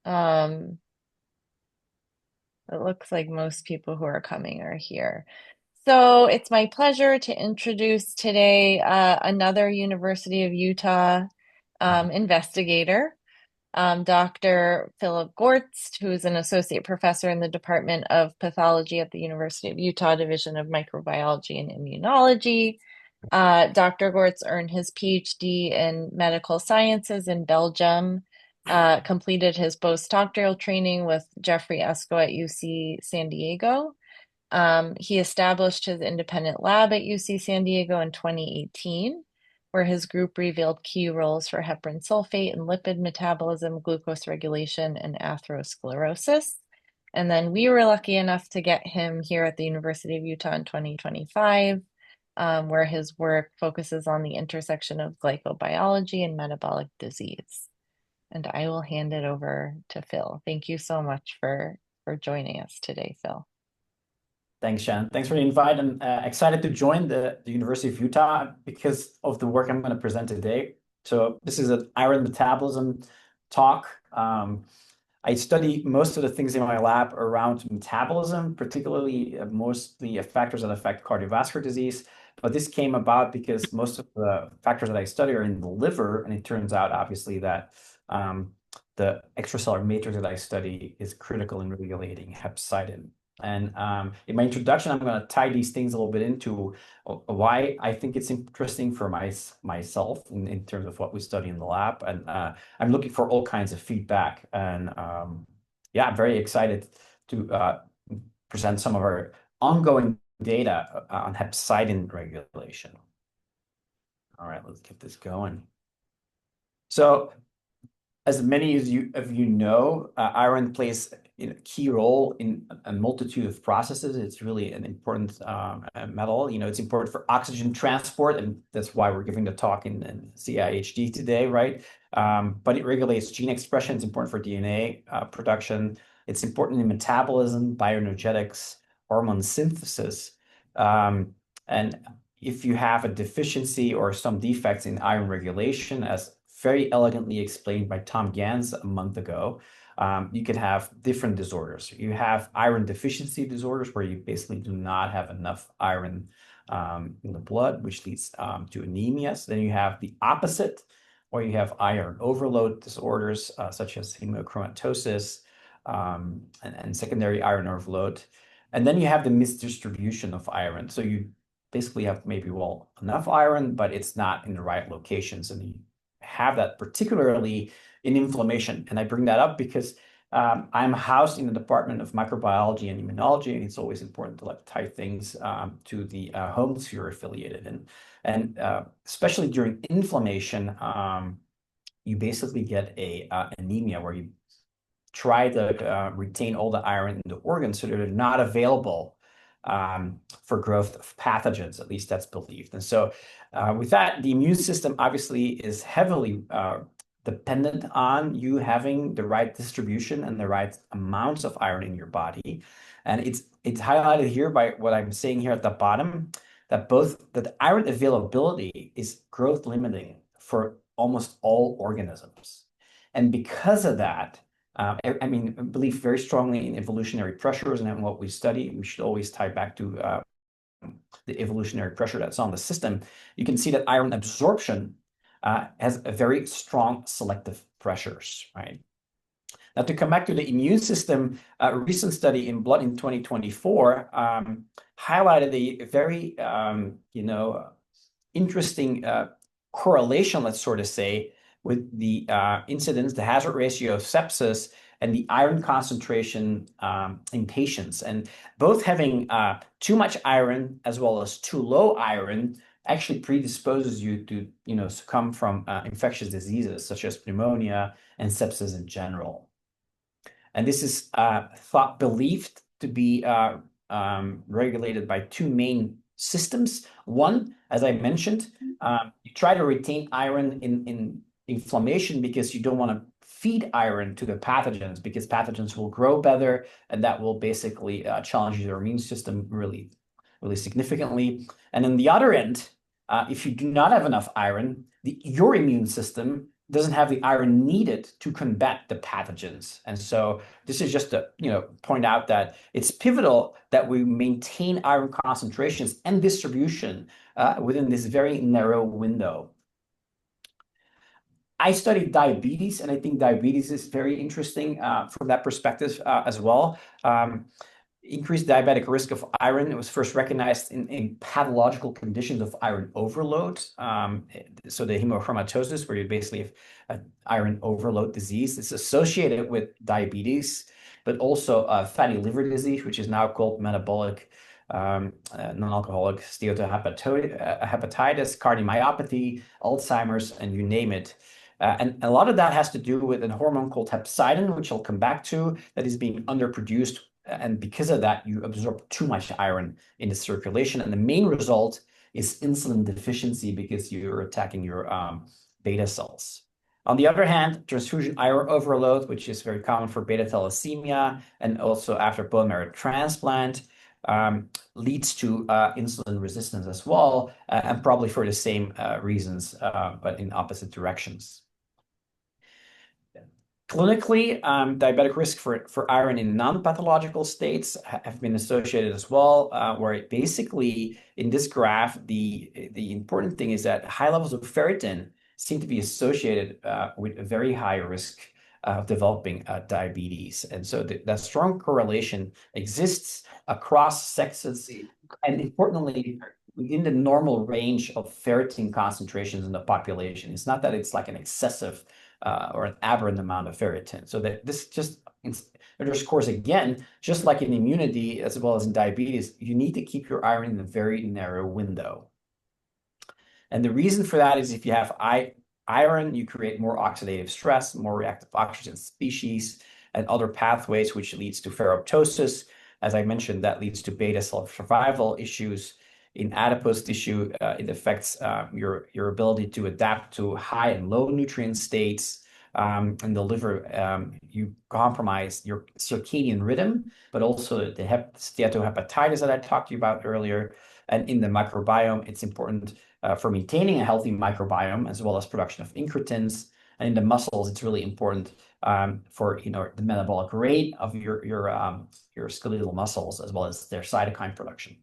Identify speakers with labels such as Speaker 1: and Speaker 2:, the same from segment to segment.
Speaker 1: Um, it looks like most people who are coming are here. So it's my pleasure to introduce today another University of Utah investigator, Dr. Philip Gordts, who is an associate professor in the Department of Pathology at the University of Utah Division of Microbiology and Immunology. Dr. Gordts earned his Ph.D. in medical sciences in Belgium, completed his postdoctoral training with Jeffrey Esco at UC San Diego. He established his independent lab at UC San Diego in 2018, where his group revealed key roles for heparin sulfate and lipid metabolism, glucose regulation, and atherosclerosis. And then we were lucky enough to get him here at the University of Utah in 2025, where his work focuses on the intersection of glycobiology and metabolic disease. And I will hand it over to Phil. Thank you so much for joining us today, Phil.
Speaker 2: Thanks, Shan. Thanks for the invite. I'm excited to join the University of Utah because of the work I'm going to present today. So this is an iron metabolism talk. I study most of the things in my lab around metabolism, particularly mostly factors that affect cardiovascular disease. But this came about because most of the factors that I study are in the liver, and it turns out, obviously, that the extracellular matrix that I study is critical in regulating hepcidin. And in my introduction, I'm going to tie these things a little bit into why I think it's interesting for myself in terms of what we study in the lab. And I'm looking for all kinds of feedback. And yeah, I'm very excited to present some of our ongoing data on hepcidin regulation. All right, let's get this going. So as many of you know, iron plays a key role in a multitude of processes. It's really an important metal. It's important for oxygen transport, and that's why we're giving the talk in CIHD today, right? But it regulates gene expression. It's important for DNA production. It's important in metabolism, bioenergetics, hormone synthesis. And if you have a deficiency or some defects in iron regulation, as very elegantly explained by Tom Gans a month ago, you can have different disorders. You have iron deficiency disorders where you basically do not have enough iron in the blood, which leads to anemias. Then you have the opposite, or you have iron overload disorders such as hemochromatosis and secondary iron overload. And then you have the misdistribution of iron. So you basically have maybe, well, enough iron, but it's not in the right locations. And you have that particularly in inflammation. And I bring that up because I'm housed in the Department of Microbiology and Immunology, and it's always important to tie things to the homes you're affiliated in. And especially during inflammation, you basically get a anemia where you try to retain all the iron in the organs so that they're not available for growth of pathogens. At least that's believed. And so with that, the immune system obviously is heavily dependent on you having the right distribution and the right amounts of iron in your body. And it's highlighted here by what I'm saying here at the bottom, that the iron availability is growth limiting for almost all organisms. And because of that, I believe very strongly in evolutionary pressures, and in what we study, we should always tie back to the evolutionary pressure that's on the system. You can see that iron absorption has a very strong selective pressures, right? Now, to come back to the immune system, a recent study in Blood in 2024 highlighted a very, interesting correlation, let's sort of say, with the incidence, the hazard ratio of sepsis and the iron concentration in patients. And both having too much iron as well as too low iron actually predisposes you to, succumb from infectious diseases such as pneumonia and sepsis in general. And this is believed to be regulated by two main systems. One, as I mentioned, you try to retain iron in inflammation because you don't want to feed iron to the pathogens, because pathogens will grow better, and that will basically challenge your immune system really, really significantly. And on the other end, if you do not have enough iron, your immune system doesn't have the iron needed to combat the pathogens. And so this is just to, point out that it's pivotal that we maintain iron concentrations and distribution within this very narrow window. I studied diabetes, and I think diabetes is very interesting from that perspective as well. Increased diabetic risk of iron. It was first recognized in pathological conditions of iron overload. So the hemochromatosis, where you basically have iron overload disease, is associated with diabetes, but also fatty liver disease, which is now called metabolic non-alcoholic steatohepatitis, cardiomyopathy, Alzheimer's, and you name it. And a lot of that has to do with a hormone called hepcidin, which I'll come back to, that is being underproduced. And because of that, you absorb too much iron in the circulation. And the main result is insulin deficiency because you're attacking your beta cells. On the other hand, transfusion iron overload, which is very common for beta thalassemia and also after bone marrow transplant, leads to insulin resistance as well, and probably for the same reasons, but in opposite directions. Clinically, diabetic risk for iron in non-pathological states have been associated as well, where basically in this graph, the important thing is that high levels of ferritin seem to be associated with a very high risk of developing diabetes. And so that strong correlation exists across sexes, and importantly, within the normal range of ferritin concentrations in the population. It's not that it's like an excessive or an aberrant amount of ferritin. So that this just underscores again, just like in immunity as well as in diabetes, you need to keep your iron in a very narrow window. And the reason for that is if you have iron, you create more oxidative stress, more reactive oxygen species, and other pathways, which leads to ferroptosis. As I mentioned, that leads to beta cell survival issues. In adipose tissue, it affects your ability to adapt to high and low nutrient states. In the liver, you compromise your circadian rhythm, but also the steatohepatitis that I talked to you about earlier. And in the microbiome, it's important for maintaining a healthy microbiome as well as production of incretins. And in the muscles, it's really important for the metabolic rate of your skeletal muscles as well as their cytokine production.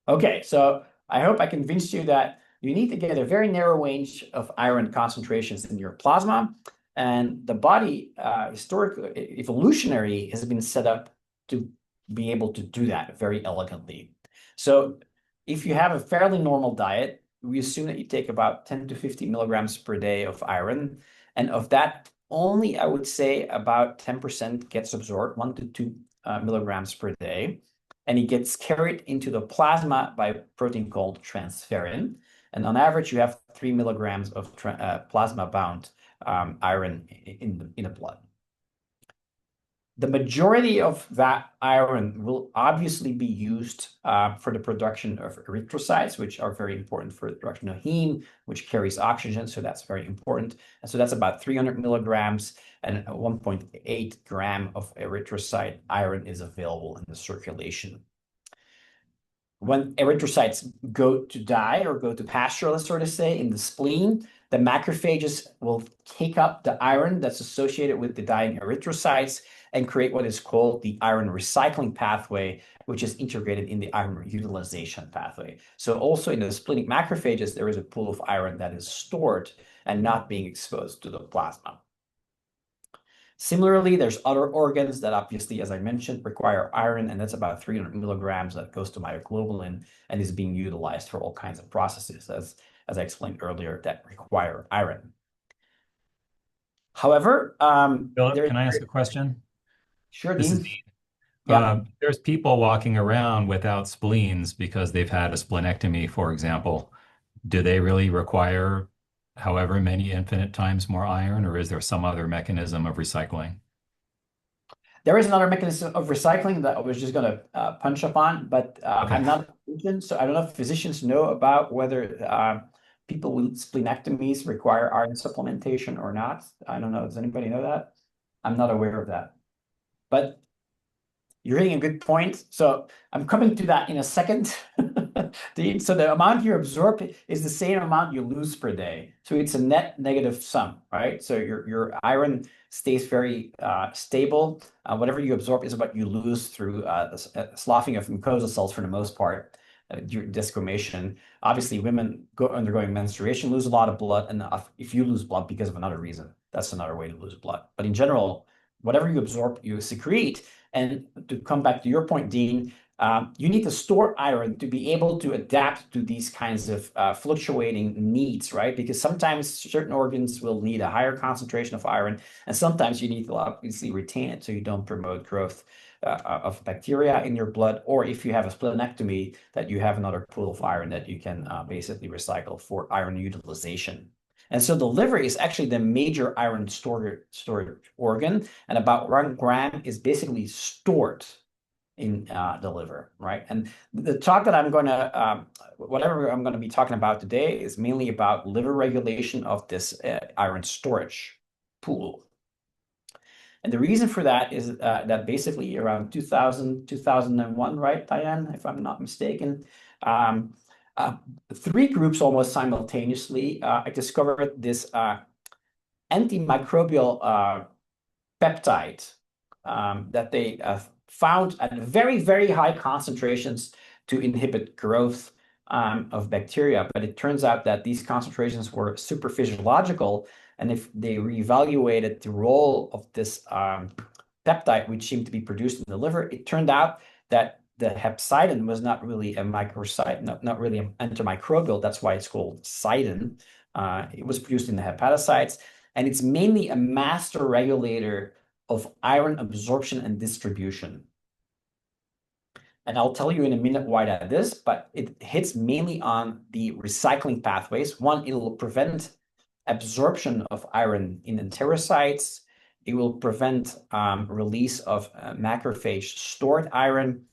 Speaker 2: Okay, so I hope I convinced you that you need to get a very narrow range of iron concentrations in your plasma, and the body, historically, evolutionary, has been set up to be able to do that very elegantly. So if you have a fairly normal diet, we assume that you take about 10 to 50 milligrams per day of iron, and of that, only I would say about 10% gets absorbed, 1 to 2 milligrams per day. And it gets carried into the plasma by a protein called transferrin. And on average, you have 3 milligrams of plasma-bound iron in the blood. The majority of that iron will obviously be used for the production of erythrocytes, which are very important for the production of heme, which carries oxygen, so that's very important. And so that's about 300 milligrams, and 1.8 gram of erythrocyte iron is available in the circulation. When erythrocytes go to die or go to pasture, let's sort of say, in the spleen, the macrophages will take up the iron that's associated with the dying erythrocytes and create what is called the iron recycling pathway, which is integrated in the iron utilization pathway. So also in the splenic macrophages, there is a pool of iron that is stored and not being exposed to the plasma. Similarly, there's other organs that obviously, as I mentioned, require iron, and that's about 300 milligrams that goes to myoglobulin and is being utilized for all kinds of processes, as I explained earlier, that require iron. However,
Speaker 3: Philip, can I ask a question?
Speaker 2: Sure,
Speaker 3: This is
Speaker 2: Dean.
Speaker 3: Dean.
Speaker 2: Yeah.
Speaker 3: There's people walking around without spleens because they've had a splenectomy, for example. Do they really require however many infinite times more iron, or is there some other mechanism of recycling?
Speaker 2: There is another mechanism of recycling that I was just going to punch up on, but
Speaker 3: Okay.
Speaker 2: I'm not a physician, so I don't know if physicians know about whether people with splenectomies require iron supplementation or not. I don't know. Does anybody know that? I'm not aware of that. But you're hitting a good point. So I'm coming to that in a second. So the amount you absorb is the same amount you lose per day. So it's a net negative sum, right? So your iron stays very stable. Whatever you absorb is what you lose through sloughing of mucosal cells for the most part during desquamation. Obviously, women undergoing menstruation lose a lot of blood, and if you lose blood because of another reason, that's another way to lose blood. But in general, whatever you absorb, you secrete. And to come back to your point, Dean, you need to store iron to be able to adapt to these kinds of fluctuating needs, right? Because sometimes certain organs will need a higher concentration of iron, and sometimes you need to obviously retain it so you don't promote growth of bacteria in your blood, or if you have a splenectomy, that you have another pool of iron that you can basically recycle for iron utilization. And so the liver is actually the major iron storage organ, and about 1 gram is basically stored in the liver, right? And the talk that I'm going to, whatever I'm going to be talking about today is mainly about liver regulation of this iron storage pool. And the reason for that is that basically around 2000, 2001, right, Diane, if I'm not mistaken, um, 3 groups almost simultaneously discovered this antimicrobial peptide that they found at very, very high concentrations to inhibit growth of bacteria. But it turns out that these concentrations were super physiological. And if they reevaluated the role of this peptide, which seemed to be produced in the liver, it turned out that the hepcidin was not really a microcide, not really an antimicrobial. That's why it's called cidin. It was produced in the hepatocytes, and it's mainly a master regulator of iron absorption and distribution. And I'll tell you in a minute why that is, but it hits mainly on the recycling pathways. One, it will prevent absorption of iron in enterocytes. It will prevent release of macrophage stored iron.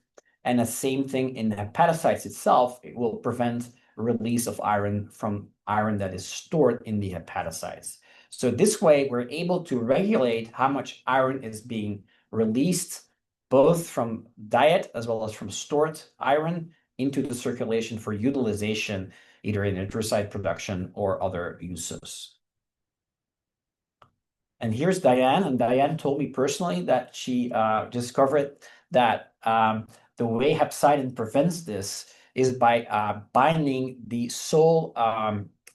Speaker 2: And the same thing in the hepatocytes itself, it will prevent release of iron from iron that is stored in the hepatocytes. So this way, we're able to regulate how much iron is being released, both from diet as well as from stored iron into the circulation for utilization, either in enterocyte production or other uses. And here's Diane, and Diane told me personally that she discovered that the way hepcidin prevents this is by binding the sole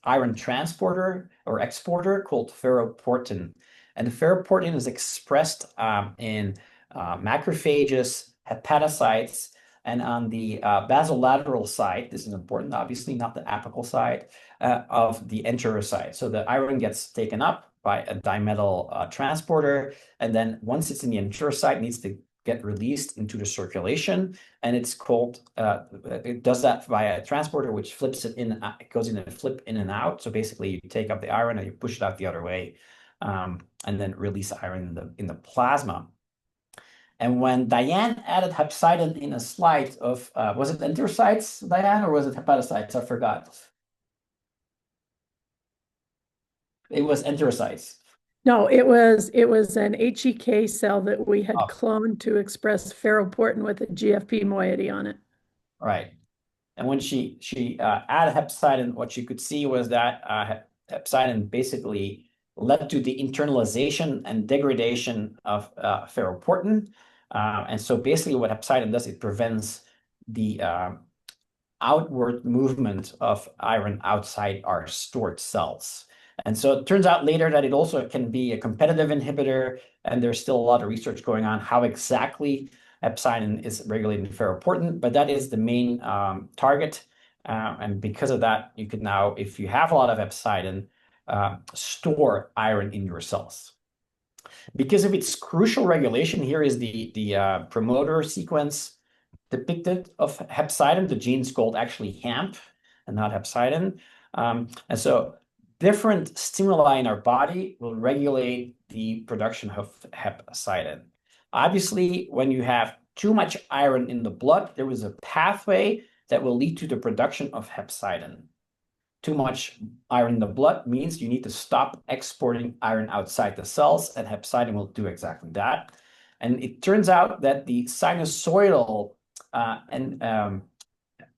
Speaker 2: iron transporter or exporter called ferroportin. And the ferroportin is expressed in macrophages, hepatocytes, and on the basolateral side, this is important, obviously, not the apical side, of the enterocyte. So the iron gets taken up by a dimetal transporter, and then once it's in the enterocyte, it needs to get released into the circulation, and it's called, it does that via a transporter, which flips it in, it goes in a flip in and out. So basically you take up the iron and you push it out the other way, and then release iron in the plasma. And when Diane added hepcidin in a slide of, was it enterocytes, Diane, or was it hepatocytes? I forgot. It was enterocytes.
Speaker 4: No, it was an HEK cell that we had cloned to express ferroportin with a GFP moiety on it.
Speaker 2: Right. And when she added hepcidin, what she could see was that hepcidin basically led to the internalization and degradation of ferroportin. And so basically what hepcidin does, it prevents the outward movement of iron outside our stored cells. And so it turns out later that it also can be a competitive inhibitor, and there's still a lot of research going on how exactly hepcidin is regulating ferroportin, but that is the main target. And because of that, you could now, if you have a lot of hepcidin, store iron in your cells. Because of its crucial regulation, here is the promoter sequence depicted of hepcidin. The gene is called actually HAMP and not hepcidin. And so different stimuli in our body will regulate the production of hepcidin. Obviously, when you have too much iron in the blood, there is a pathway that will lead to the production of hepcidin. Too much iron in the blood means you need to stop exporting iron outside the cells, and hepcidin will do exactly that. And it turns out that the sinusoidal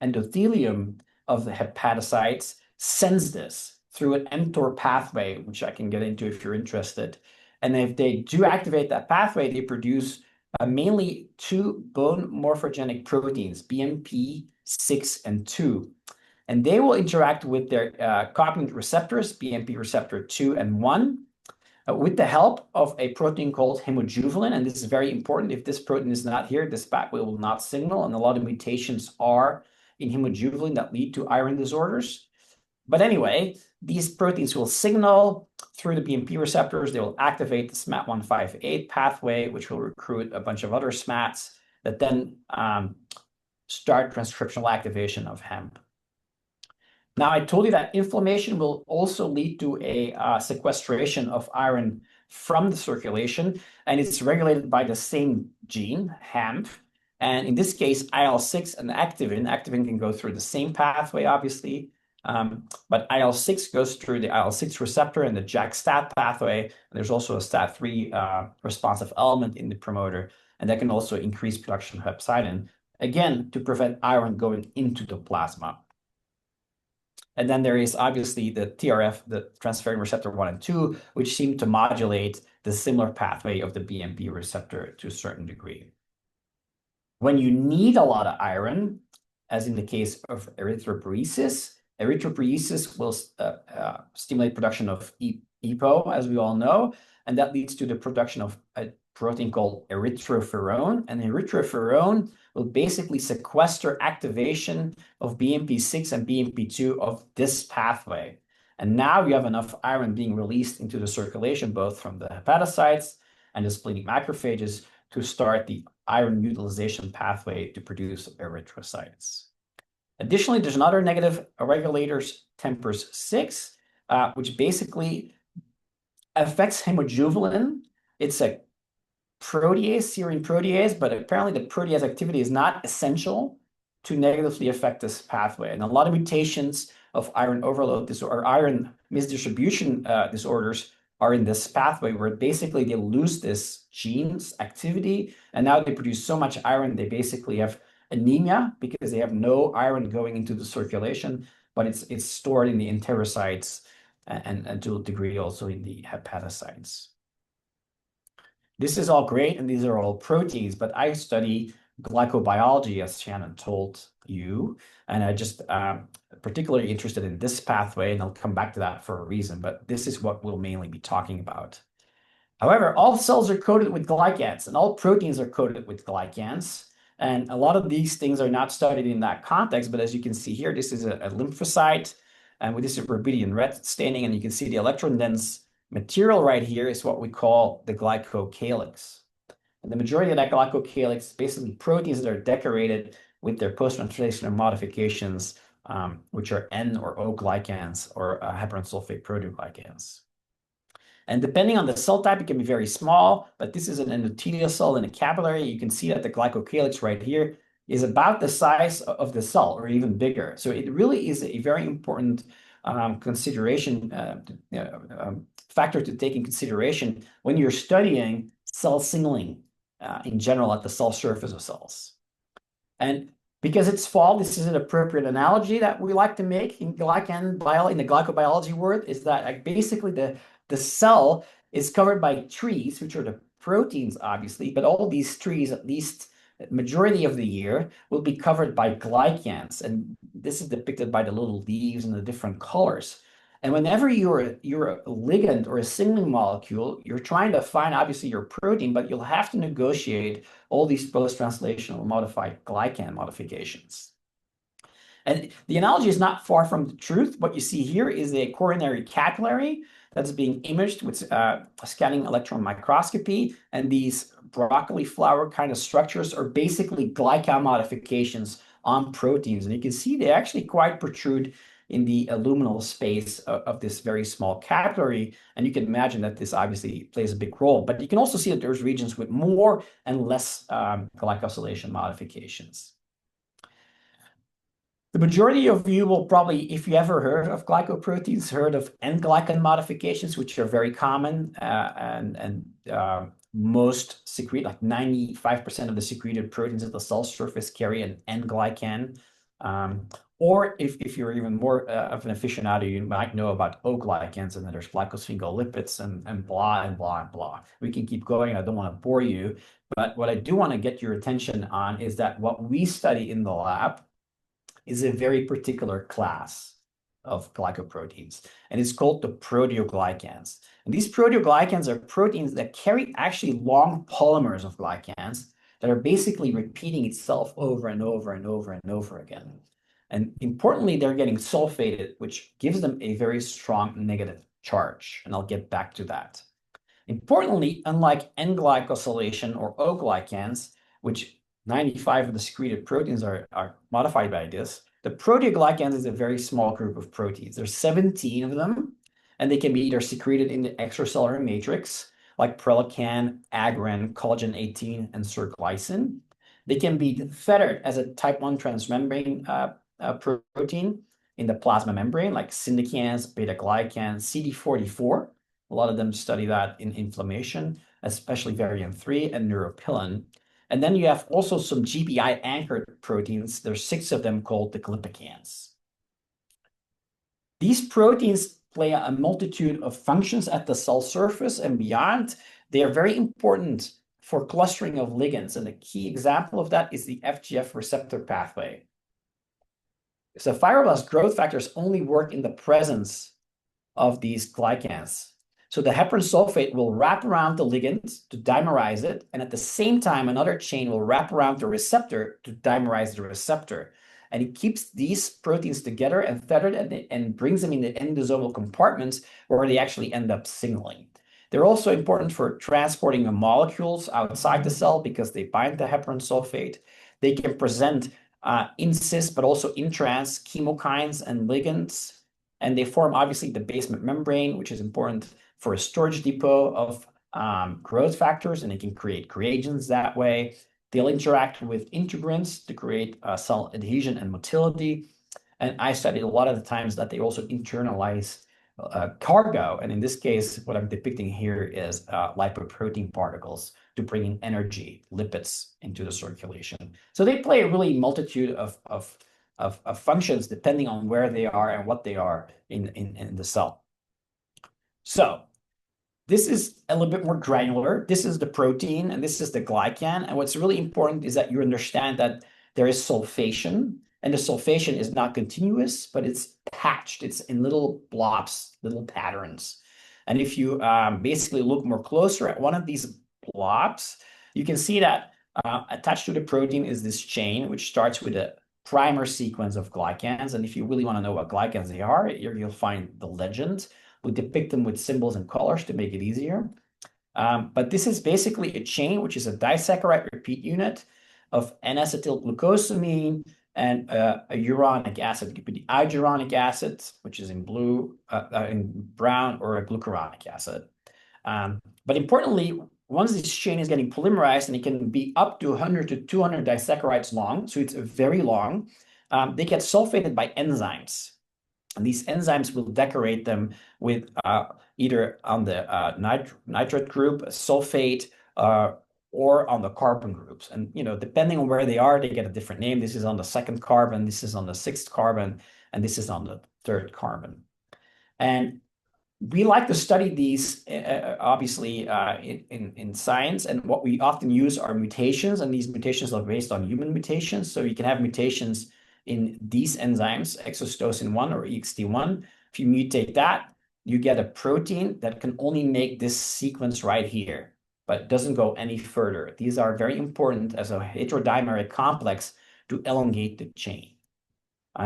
Speaker 2: endothelium of the hepatocytes sends this through an mTOR pathway, which I can get into if you're interested. And if they do activate that pathway, they produce mainly two bone morphogenic proteins, BMP6 and 2. And they will interact with their cognate receptors, BMP receptor 2 and 1, with the help of a protein called hemojuvelin. And this is very important. If this protein is not here, this pathway will not signal. And a lot of mutations are in hemojuvelin that lead to iron disorders. But anyway, these proteins will signal through the BMP receptors. They will activate the SMAT158 pathway, which will recruit a bunch of other SMATs that then start transcriptional activation of hemp. Now, I told you that inflammation will also lead to a sequestration of iron from the circulation, and it's regulated by the same gene, hemp. And in this case, IL-6 and activin. Activin can go through the same pathway, obviously, but IL-6 goes through the IL-6 receptor and the JAK-STAT pathway. And there's also a STAT3 responsive element in the promoter, and that can also increase production of hepcidin, again, to prevent iron going into the plasma. And then there is obviously the TRF, the transferrin receptor 1 and 2, which seem to modulate the similar pathway of the BMP receptor to a certain degree. When you need a lot of iron, as in the case of erythropoiesis, erythropoiesis will stimulate production of EPO, as we all know, and that leads to the production of a protein called erythroferrone. And erythroferrone will basically sequester activation of BMP6 and BMP2 of this pathway. And now you have enough iron being released into the circulation, both from the hepatocytes and the splenic macrophages, to start the iron utilization pathway to produce erythrocytes. Additionally, there's another negative regulator, TMPRSS6, which basically affects hemojuvelin. It's a protease, serine protease, but apparently the protease activity is not essential to negatively affect this pathway. And a lot of mutations of iron overload disorder, or iron misdistribution disorders are in this pathway, where basically they lose this gene's activity, and now they produce so much iron they basically have anemia because they have no iron going into the circulation, but it's stored in the enterocytes and to a degree also in the hepatocytes. This is all great, and these are all proteins, but I study glycobiology, as Shannon told you, and I just particularly interested in this pathway, and I'll come back to that for a reason, but this is what we'll mainly be talking about. However, all cells are coated with glycans, and all proteins are coated with glycans, and a lot of these things are not studied in that context, but as you can see here, this is a lymphocyte, and with this rubidium red staining, and you can see the electron-dense material right here is what we call the glycocalyx. And the majority of that glycocalyx is basically proteins that are decorated with their post-translational modifications, which are N or O glycans or heparan sulfate proteoglycans. And depending on the cell type, it can be very small, but this is an endothelial cell in a capillary. You can see that the glycocalyx right here is about the size of the cell or even bigger. So it really is a very important consideration, factor to take in consideration when you're studying cell signaling in general at the cell surface of cells. And because it's fall, this is an appropriate analogy that we like to make in glycobiology, in the glycobiology word, is that like basically the cell is covered by trees, which are the proteins, obviously, but all these trees, at least majority of the year, will be covered by glycans. And this is depicted by the little leaves and the different colors. And whenever you're a ligand or a signaling molecule, you're trying to find obviously your protein, but you'll have to negotiate all these post-translational modified glycan modifications. And the analogy is not far from the truth. What you see here is a coronary capillary that's being imaged with scanning electron microscopy. And these broccoli flower kind of structures are basically glycan modifications on proteins. And you can see they actually quite protrude in the luminal space of this very small capillary. And you can imagine that this obviously plays a big role. But you can also see that there's regions with more and less glycosylation modifications. The majority of you will probably, if you ever heard of glycoproteins, heard of N-glycan modifications, which are very common, and most secrete, like 95% of the secreted proteins at the cell surface carry an N-glycan Or if you're even more of an aficionado, you might know about O-glycans, and then there's glycosphingolipids and blah and blah and blah. We can keep going. I don't want to bore you, but what I do want to get your attention on is that what we study in the lab is a very particular class of glycoproteins, and it's called the proteoglycans. And these proteoglycans are proteins that carry actually long polymers of glycans that are basically repeating itself over and over and over and over again. And importantly, they're getting sulfated, which gives them a very strong negative charge. And I'll get back to that. Importantly, unlike N-glycosylation or O-glycans, which 95 of the secreted proteins are modified by this, the proteoglycans is a very small group of proteins. There's 17 of them, and they can be either secreted in the extracellular matrix, like prelocan, agrin, collagen 18, and surglycin. They can be fettered as a type 1 transmembrane protein in the plasma membrane, like syndicans, beta-glycans, CD44. A lot of them study that in inflammation, especially variant 3 and neuropilin. And then you have also some GPI-anchored proteins. There's 6 of them called the glypicans. These proteins play a multitude of functions at the cell surface and beyond. They are very important for clustering of ligands, and a key example of that is the FGF receptor pathway. So fibroblast growth factors only work in the presence of these glycans. So the heparan sulfate will wrap around the ligand to dimerize it, and at the same time, another chain will wrap around the receptor to dimerize the receptor. And it keeps these proteins together and tethered and brings them in the endosomal compartments where they actually end up signaling. They're also important for transporting the molecules outside the cell because they bind the heparan sulfate. They can present in cis, but also in trans chemokines and ligands. And they form obviously the basement membrane, which is important for a storage depot of growth factors, and it can create reagents that way. They'll interact with integrins to create cell adhesion and motility. And I studied a lot of the times that they also internalize cargo. And in this case, what I'm depicting here is lipoprotein particles to bring in energy, lipids into the circulation. So they play a really multitude of functions depending on where they are and what they are in the cell. So this is a little bit more granular. This is the protein and this is the glycan. And what's really important is that you understand that there is sulfation, and the sulfation is not continuous, but it's patched. It's in little blobs, little patterns. And if you basically look more closer at one of these blobs, you can see that attached to the protein is this chain, which starts with a primer sequence of glycans. And if you really want to know what glycans they are, you'll find the legend. We depict them with symbols and colors to make it easier. But this is basically a chain, which is a disaccharide repeat unit of N-acetylglucosamine and a uronic acid. It could be the iuronic acid, which is in blue, in brown, or a glucuronic acid. But importantly, once this chain is getting polymerized, and it can be up to 100 to 200 disaccharides long, so it's very long, they get sulfated by enzymes. And these enzymes will decorate them with either on the nitrate group, sulfate, or on the carbon groups. And, depending on where they are, they get a different name. This is on the 2nd carbon, this is on the 6th carbon, and this is on the 3rd carbon. And we like to study these, obviously, in science. And what we often use are mutations, and these mutations are based on human mutations. So you can have mutations in these enzymes, exostosin 1 or EXT1. If you mutate that, you get a protein that can only make this sequence right here, but doesn't go any further. These are very important as a heterodimeric complex to elongate the chain.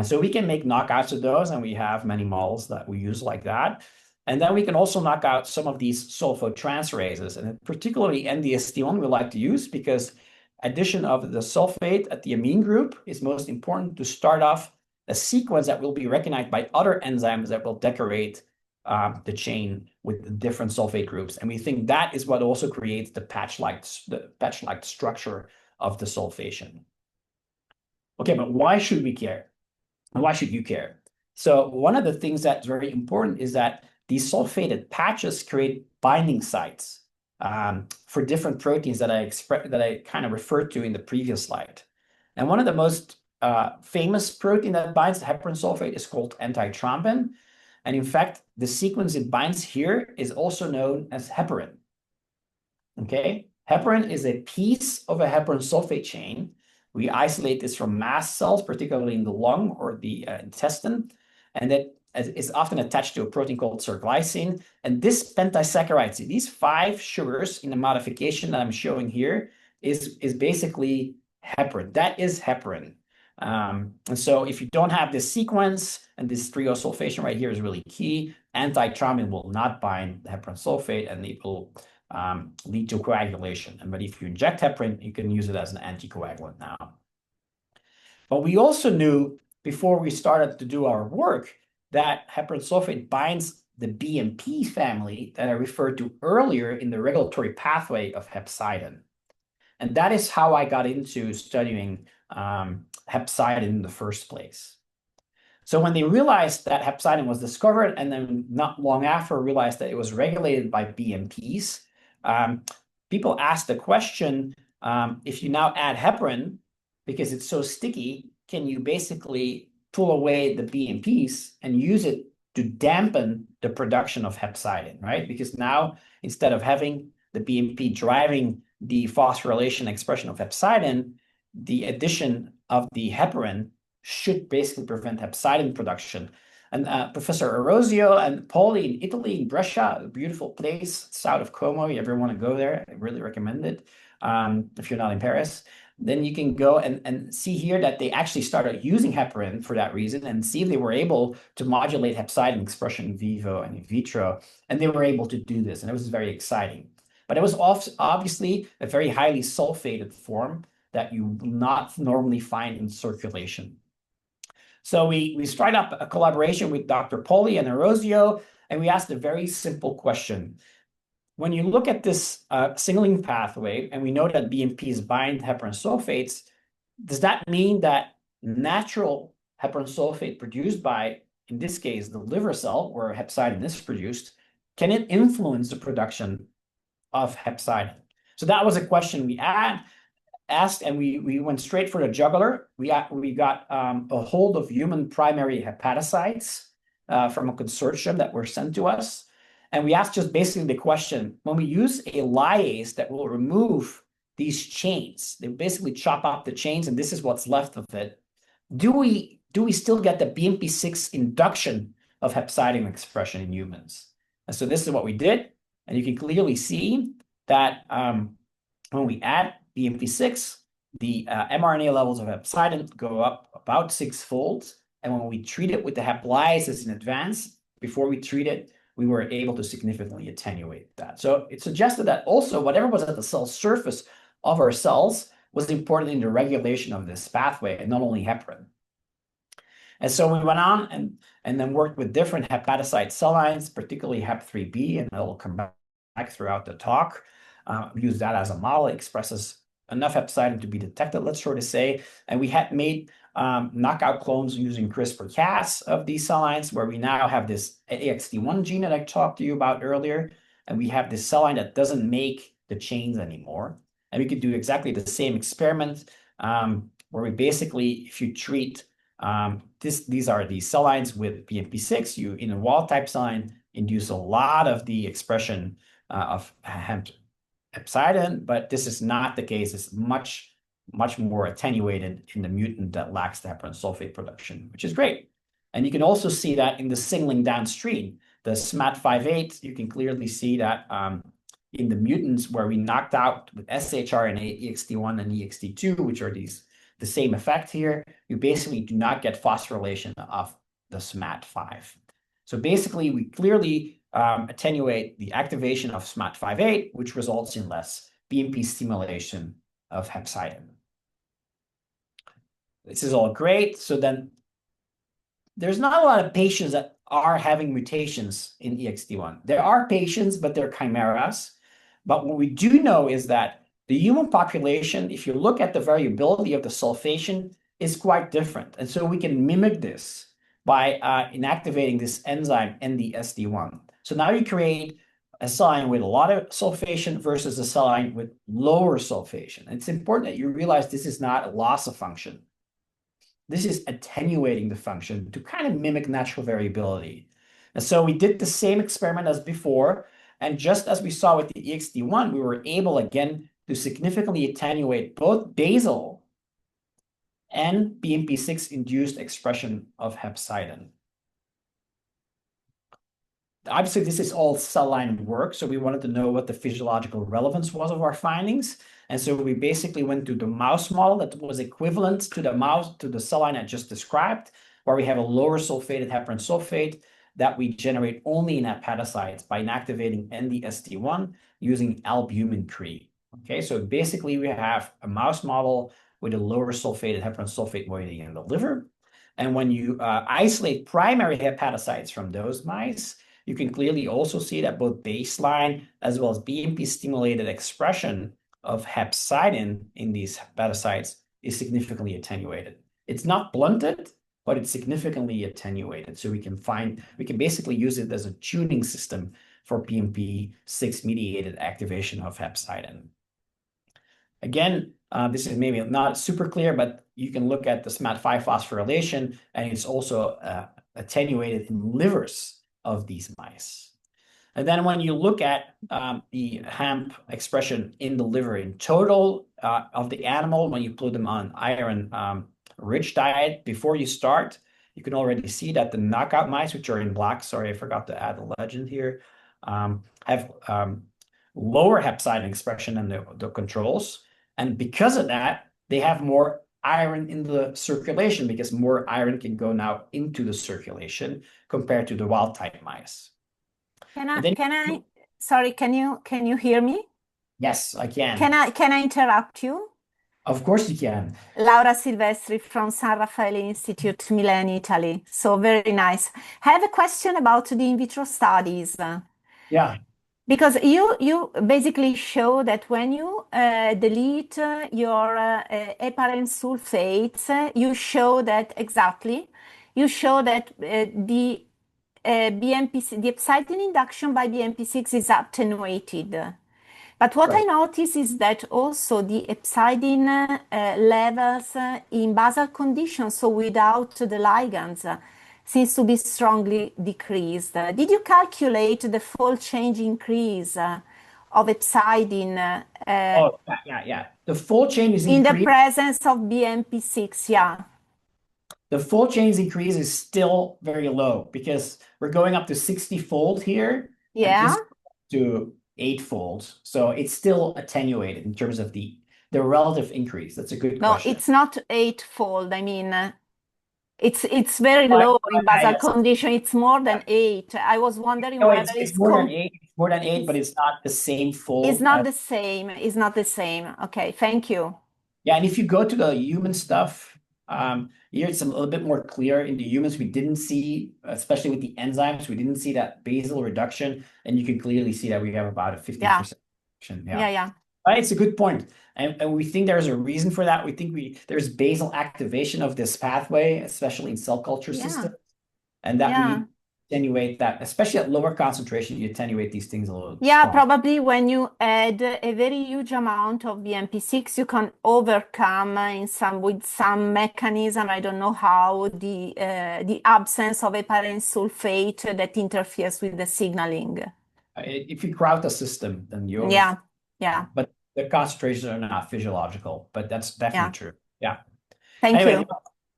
Speaker 2: So we can make knockouts of those, and we have many models that we use like that. And then we can also knock out some of these sulfotransferases, and particularly NDST1 we like to use because addition of the sulfate at the amine group is most important to start off a sequence that will be recognized by other enzymes that will decorate the chain with different sulfate groups. And we think that is what also creates the patch-like structure of the sulfation. Okay, but why should we care? And why should you care? So one of the things that's very important is that these sulfated patches create binding sites for different proteins that I kind of referred to in the previous slide. And one of the most famous protein that binds the heparin sulfate is called antithrombin. And in fact, the sequence it binds here is also known as heparin. Okay, heparin is a piece of a heparin sulfate chain. We isolate this from mast cells, particularly in the lung or the intestine, and that is often attached to a protein called sirglycine. And this pentasaccharide, see, these 5 sugars in the modification that I'm showing here is basically heparin. That is heparin. And so if you don't have this sequence, and this triosulfation right here is really key, antithrombin will not bind the heparin sulfate, and it will lead to coagulation. But if you inject heparin, you can use it as an anticoagulant now. But we also knew before we started to do our work that heparin sulfate binds the BMP family that I referred to earlier in the regulatory pathway of hepcidin. And that is how I got into studying hepcidin in the first place. So when they realized that hepcidin was discovered, and then not long after realized that it was regulated by BMPs, people asked the question, if you now add heparin, because it's so sticky, can you basically pull away the BMPs and use it to dampen the production of hepcidin, right? Because now, instead of having the BMP driving the phosphorylation expression of hepcidin, the addition of the heparin should basically prevent hepcidin production. And Professor Orozio and Poli in Italy, in Brescia, a beautiful place south of Como. You ever want to go there, I really recommend it. If you're not in Paris, then you can go and see here that they actually started using heparin for that reason, and see if they were able to modulate hepcidin expression in vivo and in vitro. And they were able to do this, and it was very exciting. But it was obviously a very highly sulfated form that you will not normally find in circulation. So we started up a collaboration with Dr. Poli and Orozio, and we asked a very simple question. When you look at this signaling pathway, and we know that BMPs bind heparin sulfates, does that mean that natural heparin sulfate produced by, in this case, the liver cell, where hepcidin is produced, can it influence the production of hepcidin? So that was a question we asked, and we went straight for the jugular. We got a hold of human primary hepatocytes from a consortium that were sent to us. And we asked just basically the question, when we use a lyase that will remove these chains, they basically chop up the chains, and this is what's left of it, do we still get the BMP6 induction of hepcidin expression in humans? And so this is what we did. And you can clearly see that when we add BMP6, the mRNA levels of hepcidin go up about 6-fold. And when we treat it with the hep lyase in advance, before we treat it, we were able to significantly attenuate that. So it suggested that also whatever was at the cell surface of our cells was important in the regulation of this pathway, and not only heparin. And so we went on and then worked with different hepatocyte cell lines, particularly hep3b, and I'll come back throughout the talk. We use that as a model. It expresses enough hepcidin to be detected, let's sort of say. And we had made knockout clones using CRISPR-Cas of these cell lines, where we now have this AXD1 gene that I talked to you about earlier. And we have this cell line that doesn't make the chains anymore. And we could do exactly the same experiment where we basically, if you treat, these are the cell lines with BMP6, you, in a wild-type cell line, induce a lot of the expression of hepcidin, but this is not the case. It's much more attenuated in the mutant that lacks the heparin sulfate production, which is great. And you can also see that in the signaling downstream, the SMAT5/8, you can clearly see that in the mutants where we knocked out with shRNA, EXD1 and EXD2, which are the same effect here, you basically do not get phosphorylation of the SMAT5. So basically, we clearly attenuate the activation of SMAT5/8, which results in less BMP stimulation of hepcidin. This is all great. So then there's not a lot of patients that are having mutations in EXD1. There are patients, but they're chimeras. But what we do know is that the human population, if you look at the variability of the sulfation, is quite different. And so we can mimic this by inactivating this enzyme NDSD1. So now you create a cell line with a lot of sulfation versus a cell line with lower sulfation. And it's important that you realize this is not a loss of function. this is attenuating the function to kind of mimic natural variability. And so we did the same experiment as before. And just as we saw with the EXD1, we were able again to significantly attenuate both basal and BMP6 induced expression of hepcidin. Obviously, this is all cell line work, so we wanted to know what the physiological relevance was of our findings. And so we basically went to the mouse model that was equivalent to the cell line I just described, where we have a lower sulfated heparan sulfate that we generate only in hepatocytes by inactivating NDST1 using albumin-3. Okay, so basically we have a mouse model with a lower sulfated heparan sulfate moiety in the liver. And when you isolate primary hepatocytes from those mice, you can clearly also see that both baseline as well as BMP-stimulated expression of hepcidin in these hepatocytes is significantly attenuated. It's not blunted, but it's significantly attenuated. So we can basically use it as a tuning system for BMP6 mediated activation of hepcidin. Again, this is maybe not super clear, but you can look at the SMAD5 phosphorylation, and it's also attenuated in livers of these mice. And then when you look at the hemp expression in the liver in total of the animal, when you put them on iron-rich diet before you start, you can already see that the knockout mice, which are in black, sorry, I forgot to add the legend here, have lower hepcidin expression than the controls. And because of that, they have more iron in the circulation because more iron can go now into the circulation compared to the wild type mice.
Speaker 5: Sorry, can you hear me?
Speaker 2: Yes, I can.
Speaker 5: Can I interrupt you?
Speaker 2: Of course you can.
Speaker 5: Laura Silvestri from San Raffaele Institute, Milan, Italy. So very nice. I have a question about the in vitro studies.
Speaker 2: Yeah.
Speaker 5: Because you basically show that when you delete your heparan sulfates, you show that the the hepcidin induction by BMP6 is attenuated. But what I notice is that also the hepcidin levels in basal conditions, so without the ligands, seems to be strongly decreased. Did you calculate the fold change increase of hepcidin?
Speaker 2: Oh, yeah. The fold change is
Speaker 5: in the presence of BMP6, yeah.
Speaker 2: The fold change increase is still very low because we're going up to 60-fold here.
Speaker 5: Yeah.
Speaker 2: To 8-fold. So it's still attenuated in terms of the relative increase. That's a good question.
Speaker 5: No, it's not 8-fold. I mean, it's very low in basal condition. It's more than 8. I was wondering whether
Speaker 2: it's more than 8. It's more than 8, but it's not the same fold.
Speaker 5: It's not the same. It's not the same. Okay, thank you.
Speaker 2: Yeah, and if you go to the human stuff, here it's a little bit more clear. In the humans, we didn't see, especially with the enzymes, we didn't see that basal reduction, and you can clearly see that we have about a 50% reduction.
Speaker 5: Yeah.
Speaker 2: It's a good point. And we think there's a reason for that. We think there's basal activation of this pathway, especially in cell culture systems, and that we attenuate that, especially at lower concentration, you attenuate these things a little.
Speaker 5: Yeah, probably when you add a very huge amount of BMP6, you can overcome with some mechanism, I don't know how, the absence of heparan sulfate that interferes with the signaling.
Speaker 2: If you crowd the system, then you
Speaker 5: Yeah.
Speaker 2: But the concentrations are not physiological, but that's definitely true. Yeah.
Speaker 5: Thank you.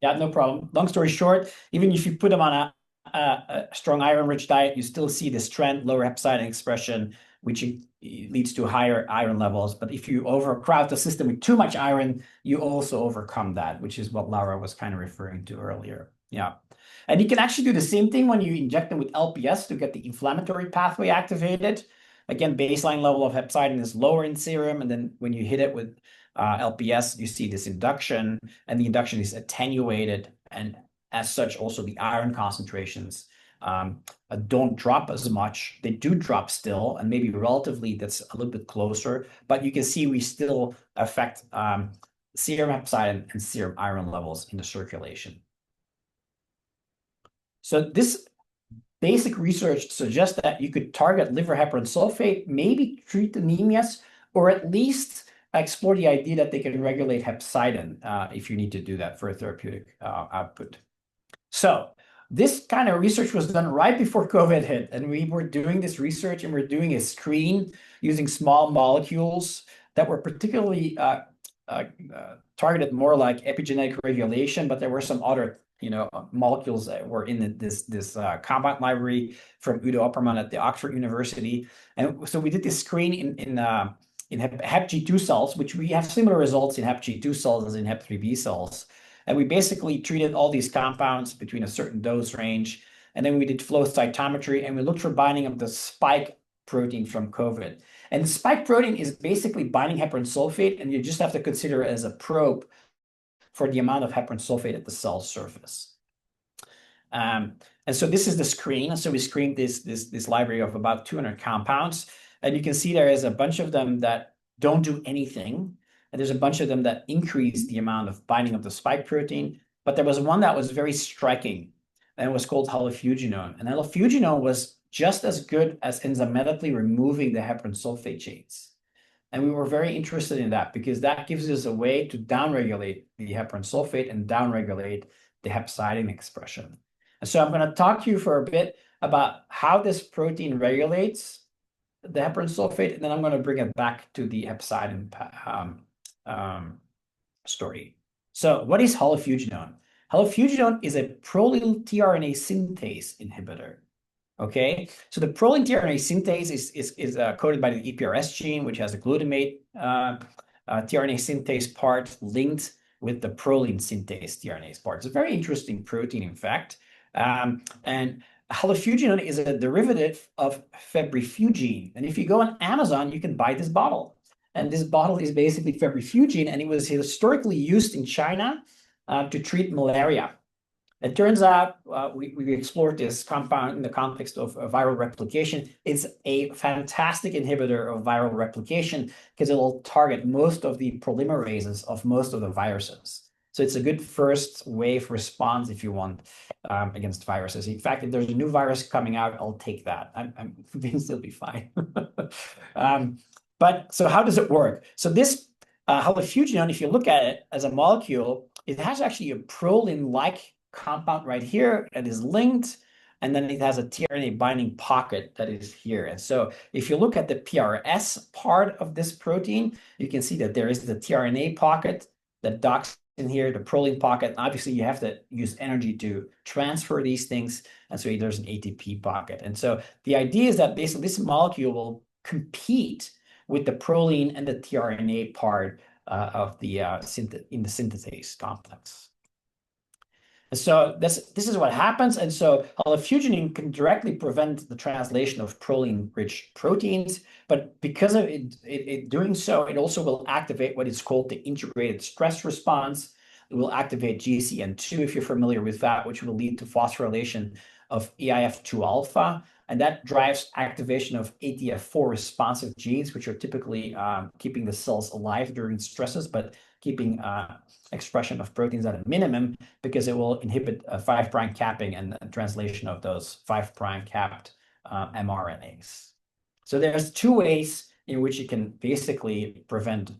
Speaker 2: Yeah, no problem. Long story short, even if you put them on a strong iron-rich diet, you still see this trend, lower hepcidin expression, which leads to higher iron levels. But if you overcrowd the system with too much iron, you also overcome that, which is what Laura was kind of referring to earlier. Yeah. And you can actually do the same thing when you inject them with LPS to get the inflammatory pathway activated. Again, baseline level of hepcidin is lower in serum, and then when you hit it with LPS, you see this induction, and the induction is attenuated, and as such, also the iron concentrations don't drop as much. They do drop still, and maybe relatively that's a little bit closer, but you can see we still affect serum hepcidin and serum iron levels in the circulation. So this basic research suggests that you could target liver heparan sulfate, maybe treat anemias, or at least explore the idea that they can regulate hepcidin if you need to do that for a therapeutic output. So this kind of research was done right before COVID hit, and we were doing this research, and we're doing a screen using small molecules that were particularly targeted more like epigenetic regulation, but there were some other molecules that were in this compound library from Udo Opperman at the Oxford University. And so we did this screen in HepG2 cells, which we have similar results in HepG2 cells as in Hep3B cells. And we basically treated all these compounds between a certain dose range. And then we did flow cytometry, and we looked for binding of the spike protein from COVID. And the spike protein is basically binding heparan sulfate, and you just have to consider it as a probe for the amount of heparan sulfate at the cell surface. And so this is the screen. So we screened this library of about 200 compounds. And you can see there is a bunch of them that don't do anything. And there's a bunch of them that increase the amount of binding of the spike protein. But there was one that was very striking, and it was called halofuginone. And halofuginone was just as good as enzymatically removing the heparan sulfate chains. And we were very interested in that because that gives us a way to downregulate the heparan sulfate and downregulate the hepcidin expression. And so I'm going to talk to you for a bit about how this protein regulates the heparan sulfate, and then I'm going to bring it back to the hepcidin story. So what is halofuginone? Halofuginone is a prolyl tRNA synthase inhibitor. Okay, so the proline tRNA synthase is coded by the EPRS gene, which has a glutamate tRNA synthase part linked with the proline synthase tRNA part. It's a very interesting protein, in fact. And halofuginone is a derivative of febrifugine. And if you go on Amazon, you can buy this bottle. And this bottle is basically febrifugine, and it was historically used in China to treat malaria. It turns out we explored this compound in the context of viral replication. It's a fantastic inhibitor of viral replication because it will target most of the polymerases of most of the viruses. So it's a good first wave response if you want against viruses. In fact, if there's a new virus coming out, I'll take that. I'm convinced it'll be fine. But so how does it work? So this halofuginone, if you look at it as a molecule, it has actually a proline-like compound right here that is linked, and then it has a tRNA binding pocket that is here. And so if you look at the PRS part of this protein, you can see that there is the tRNA pocket that docks in here, the proline pocket. Obviously, you have to use energy to transfer these things, and so there's an ATP pocket. And so the idea is that basically this molecule will compete with the proline and the tRNA part of the in the synthase complex. And so this is what happens. And so halofuginone can directly prevent the translation of proline-rich proteins, but because of it doing so, it also will activate what is called the integrated stress response. It will activate GCN2, if you're familiar with that, which will lead to phosphorylation of EIF2 alpha. And that drives activation of ATF4 responsive genes, which are typically keeping the cells alive during stresses, but keeping expression of proteins at a minimum because it will inhibit 5' capping and translation of those 5' capped mRNAs. So there's two ways in which you can basically prevent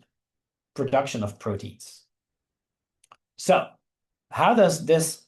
Speaker 2: production of proteins. So how does this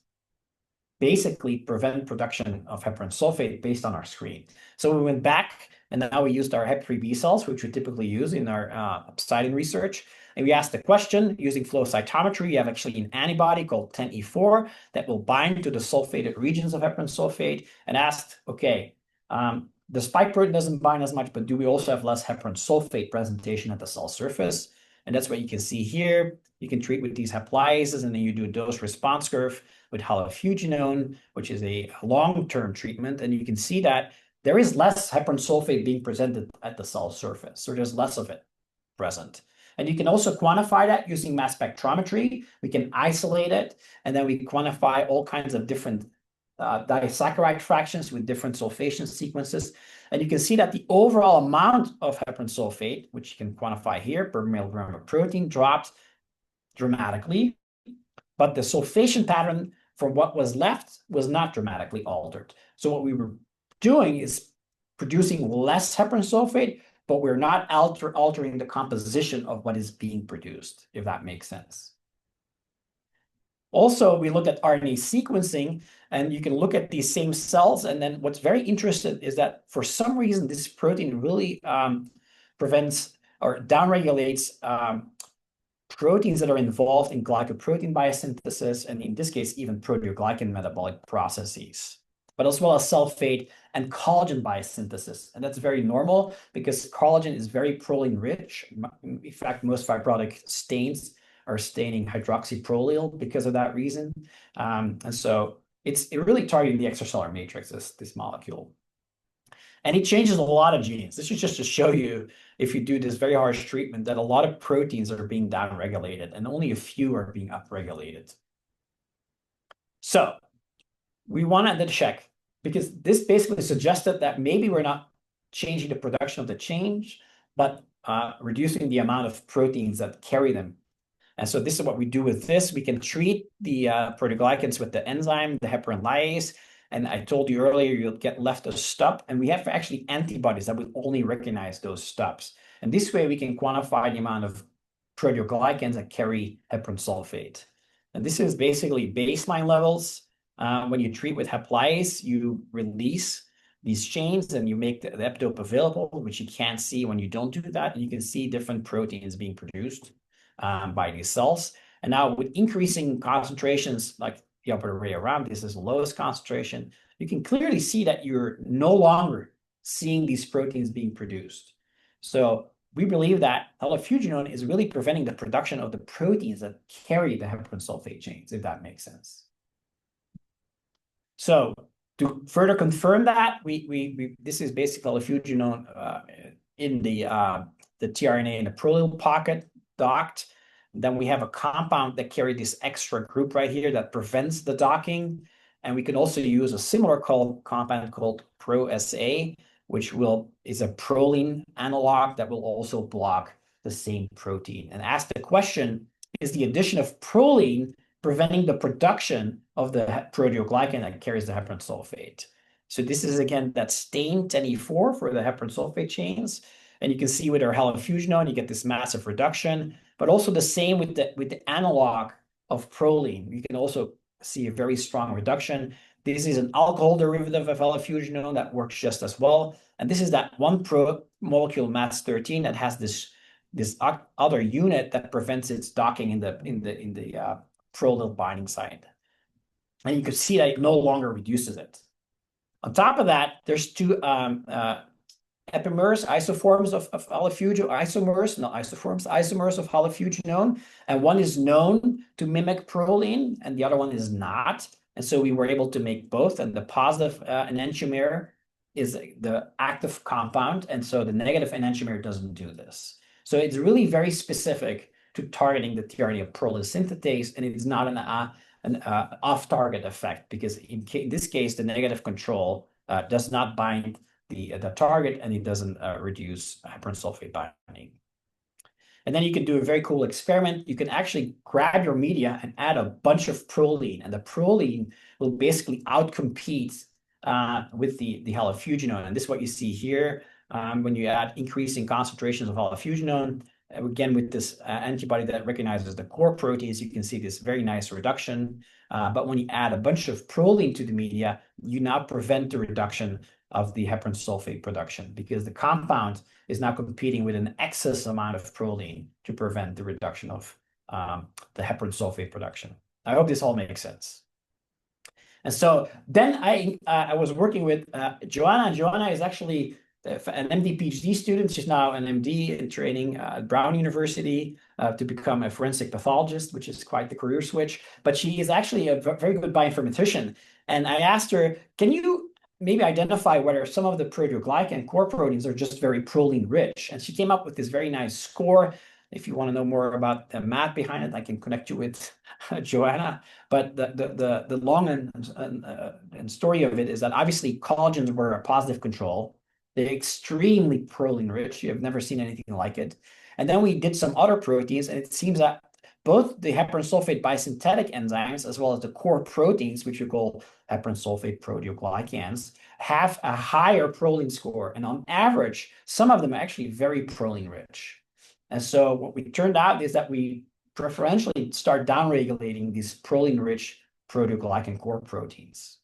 Speaker 2: basically prevent production of heparan sulfate based on our screen? So we went back, and now we used our Hep3B cells, which we typically use in our hepcidin research. And we asked the question using flow cytometry. You have actually an antibody called 10E4 that will bind to the sulfated regions of heparan sulfate, and asked, okay, the spike protein doesn't bind as much, but do we also have less heparan sulfate presentation at the cell surface? And that's what you can see here. You can treat with these hepliases, and then you do a dose response curve with halofuginone, which is a long-term treatment. And you can see that there is less heparan sulfate being presented at the cell surface. So there's less of it present. And you can also quantify that using mass spectrometry. We can isolate it, and then we quantify all kinds of different disaccharide fractions with different sulfation sequences. And you can see that the overall amount of heparan sulfate, which you can quantify here per milligram of protein, dropped dramatically. But the sulfation pattern for what was left was not dramatically altered. So what we were doing is producing less heparan sulfate, but we're not altering the composition of what is being produced, if that makes sense. Also, we look at RNA sequencing, and you can look at these same cells. And then what's very interesting is that for some reason, this protein really prevents or downregulates proteins that are involved in glycoprotein biosynthesis, and in this case, even proteoglycan metabolic processes, but as well as sulfate and collagen biosynthesis. And that's very normal because collagen is very proline rich. In fact, most fibrotic stains are staining hydroxyprolyl because of that reason. And so it's really targeting the extracellular matrix, this molecule. And it changes a lot of genes. This is just to show you, if you do this very harsh treatment, that a lot of proteins are being downregulated and only a few are being upregulated. So we wanted to check, because this basically suggested that maybe we're not changing the production of the change, but reducing the amount of proteins that carry them. And so this is what we do with this. We can treat the proteoglycans with the enzyme, the heparin lyase. And I told you earlier, you'll get left a stop. And we have actually antibodies that will only recognize those stops. And this way we can quantify the amount of proteoglycans that carry heparin sulfate. And this is basically baseline levels. When you treat with hep lyase, you release these chains and you make the epitope available, which you can't see when you don't do that. And you can see different proteins being produced by these cells. And now with increasing concentrations, like the upper way around, this is the lowest concentration, you can clearly see that you're no longer seeing these proteins being produced. So we believe that halofuginone is really preventing the production of the proteins that carry the heparin sulfate chains, if that makes sense. So to further confirm that, this is basically halofuginone in the tRNA in the prolyl pocket docked. Then we have a compound that carries this extra group right here that prevents the docking. And we can also use a similar compound called ProSA, which is a proline analog that will also block the same protein. And ask the question, is the addition of proline preventing the production of the proteoglycan that carries the heparin sulfate? So this is, again, that stain 10E4 for the heparin sulfate chains. And you can see with our halofuginone, you get this massive reduction, but also the same with the analog of proline. You can also see a very strong reduction. This is an alcohol derivative of halofuginone that works just as well. And this is that one molecule MATS13 that has this other unit that prevents its docking in the prolyl binding site. And you can see that it no longer reduces it. On top of that, there's two epimers, isoforms of isomers of halofuginone, and one is known to mimic proline, and the other one is not. And so we were able to make both, and the positive enantiomer is the active compound, and so the negative enantiomer doesn't do this. So it's really very specific to targeting the tRNA of prolyl synthetase, and it's not an off-target effect, because in this case, the negative control does not bind the target, and it doesn't reduce heparin sulfate binding. And then you can do a very cool experiment. You can actually grab your media and add a bunch of proline, and the proline will basically outcompete with the halofuginone. And this is what you see here when you add increasing concentrations of halofuginone. Again, with this antibody that recognizes the core proteins, you can see this very nice reduction. But when you add a bunch of proline to the media, you now prevent the reduction of the heparin sulfate production, because the compound is now competing with an excess amount of proline to prevent the reduction of the heparin sulfate production. I hope this all makes sense. And so then I was working with Joanna. Joanna is actually an MD PhD student. She's now an MD in training at Brown University to become a forensic pathologist, which is quite the career switch. But she is actually a very good bioinformatician. And I asked her, can you maybe identify whether some of the proteoglycan core proteins are just very proline rich? And she came up with this very nice score. If you want to know more about the math behind it, I can connect you with Joanna. But the long and story of it is that obviously collagens were a positive control. They're extremely proline rich. You have never seen anything like it. And then we did some other proteins, and it seems that both the heparin sulfate biosynthetic enzymes, as well as the core proteins, which we call heparan sulfate proteoglycans have a higher proline score. And on average, some of them are actually very proline rich. And so what we turned out is that we preferentially start downregulating these proline-rich proteoglycan core proteins.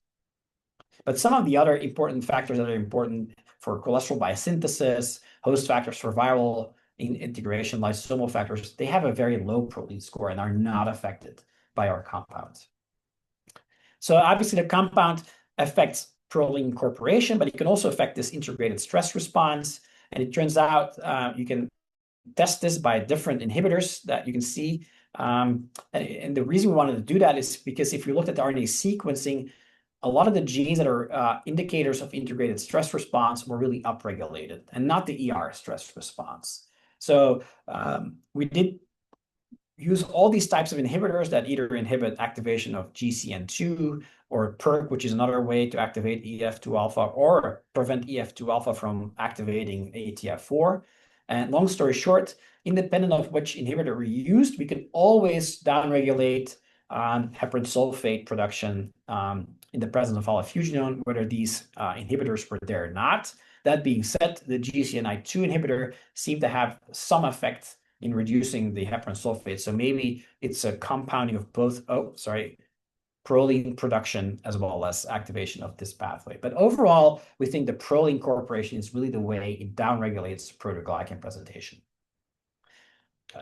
Speaker 2: But some of the other important factors that are important for cholesterol biosynthesis, host factors for viral integration, lysosomal factors, they have a very low proline score and are not affected by our compound. So obviously the compound affects proline incorporation, but it can also affect this integrated stress response. And it turns out you can test this by different inhibitors that you can see. And the reason we wanted to do that is because if you looked at the RNA sequencing, a lot of the genes that are indicators of integrated stress response were really upregulated and not the ER stress response. So we did use all these types of inhibitors that either inhibit activation of GCN2 or PERK, which is another way to activate EF2 alpha, or prevent EF2 alpha from activating ATF4. And long story short, independent of which inhibitor we used, we could always downregulate heparan sulfate production in the presence of alpha-fuginone, whether these inhibitors were there or not. That being said, the GCNI2 inhibitor seemed to have some effect in reducing the heparan sulfate. So maybe it's a compounding of both, proline production as well as activation of this pathway. But overall, we think the proline incorporation is really the way it downregulates proteoglycan presentation.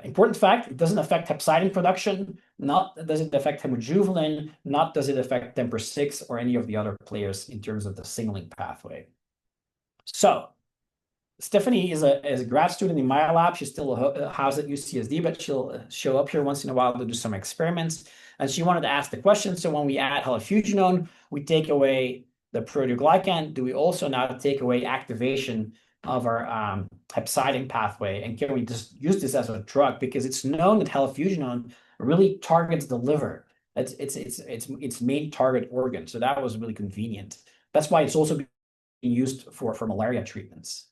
Speaker 2: Important fact, it doesn't affect hepcidin production, not does it affect hemojuvelin, not does it affect TMPRSS6 or any of the other players in terms of the signaling pathway. So Stephanie is a grad student in my lab. She's still housed at UCSD, but she'll show up here once in a while to do some experiments. And she wanted to ask the question, so when we add alpha-fuginone, we take away the proteoglycan. Do we also now take away activation of our hepcidin pathway? And can we just use this as a drug? Because it's known that alpha-fuginone really targets the liver. It's its main target organ. So that was really convenient. That's why it's also being used for malaria treatments.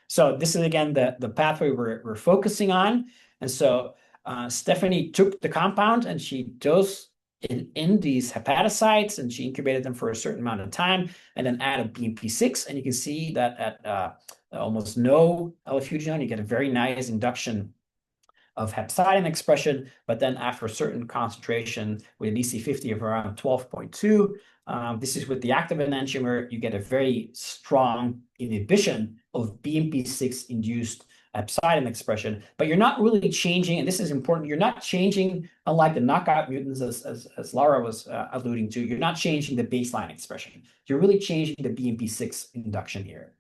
Speaker 2: So this is, again, the pathway we're focusing on. And so Stephanie took the compound and she dosed in these hepatocytes, and she incubated them for a certain amount of time and then added BMP6. And you can see that at almost no alpha-fuginone, you get a very nice induction of hepcidin expression. But then after a certain concentration with an EC50 of around 12.2, this is with the active enantiomer, you get a very strong inhibition of BMP6 induced hepcidin expression, but you're not really changing, and this is important, you're not changing, unlike the knockout mutants, as Laura was alluding to, you're not changing the baseline expression. You're really changing the BMP6 induction here.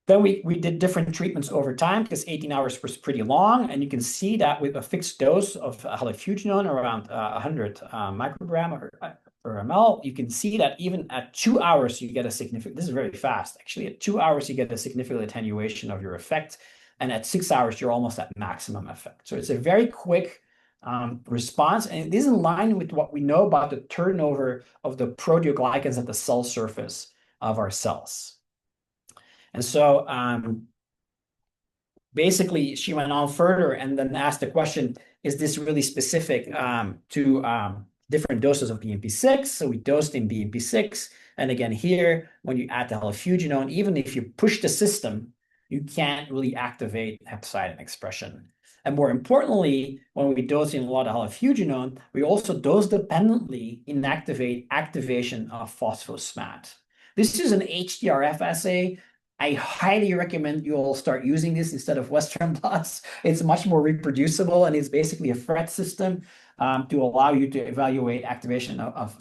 Speaker 2: Then we did different treatments over time because 18 hours was pretty long, and you can see that with a fixed dose of alpha-fuginone around 100 microgram per ml, you can see that even at 2 hours you get a significant, this is very fast actually, at 2 hours you get a significant attenuation of your effect, and at 6 hours you're almost at maximum effect. So it's a very quick response, and it is in line with what we know about the turnover of the proteoglycans at the cell surface of our cells. And so basically, she went on further and then asked the question, is this really specific to different doses of BMP6? So we dosed in BMP6. And again, here, when you add the alpha-fuginone, even if you push the system, you can't really activate hepcidin expression. And more importantly, when we dose in a lot of alpha-fuginone, we also dose-dependently inactivate activation of phospho-SMAD. This is an HTRF assay. I highly recommend you all start using this instead of Western blots. It's much more reproducible, and it's basically a FRET system to allow you to evaluate activation of